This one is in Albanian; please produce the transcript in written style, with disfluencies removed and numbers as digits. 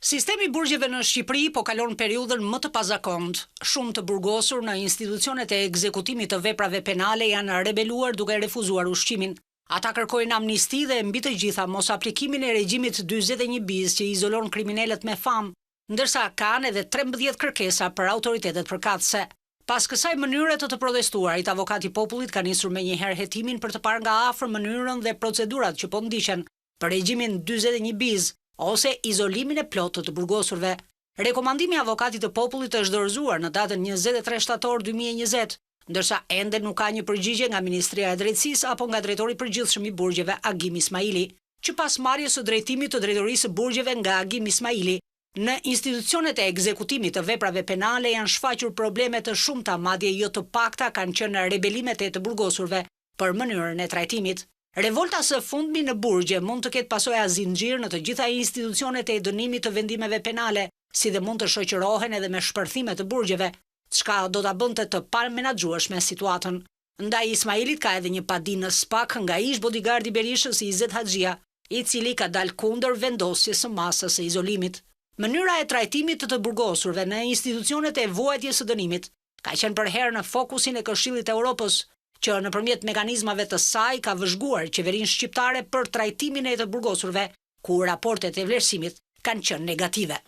Sistemi i burgjeve në Shqipëri po kalon periudhën më të pazakontë. Shumë të burgosur në institucionet e ekzekutimit të veprave penale janë rebeluar duke refuzuar ushqimin. Ata kërkojnë amnisti dhe mbi të gjitha mos aplikimin e regjimit 41 bis që izolon kriminalët me famë, ndërsa kanë edhe 13 kërkesa për autoritetet përkatëse. Pas kësaj mënyre të protestuarit, avokati i popullit ka nisur menjëherë hetimin për të parë nga afër mënyrën dhe procedurat që po ndiqen për regjimin 41 bis ose izolimin e plotë të burgosurve. Rekomandimi i avokatit të popullit është dorëzuar në datën 23 shtator 2020, ndërsa ende nuk ka një përgjigje nga Ministria e Drejtësisë apo nga drejtori i përgjithshëm i burgjeve Agim Ismaili, që pas marrjes së drejtimit të drejtorisë së burgjeve nga Agim Ismaili, në institucionet e ekzekutimit të veprave penale janë shfaqur probleme të shumta, madje jo të pakta kanë qenë rebelimet e të burgosurve për mënyrën e trajtimit. Revolta së fundmi në burgje mund të ketë pasoja zinxhir në të gjitha institucionet e dënimit të vendimeve penale, si dhe mund të shoqërohen edhe me shpërthime të burgjeve, çka do ta bënte të pamenaxhueshme situatën. Ndaj Ismailit ka edhe një padinë spak nga ish bodyguardi Berishës Izet Haxhia, i cili ka dalë kundër vendosjes së masës së izolimit. Mënyra e trajtimit të burgosurve në institucionet e vuajtjes së dënimit ka qenë për herë në fokusin e Këshillit të Evropës, që nëpërmjet mekanizmave të saj ka vëzhguar qeverinë shqiptare për trajtimin e të burgosurve, ku raportet e vlerësimit kanë qenë negative.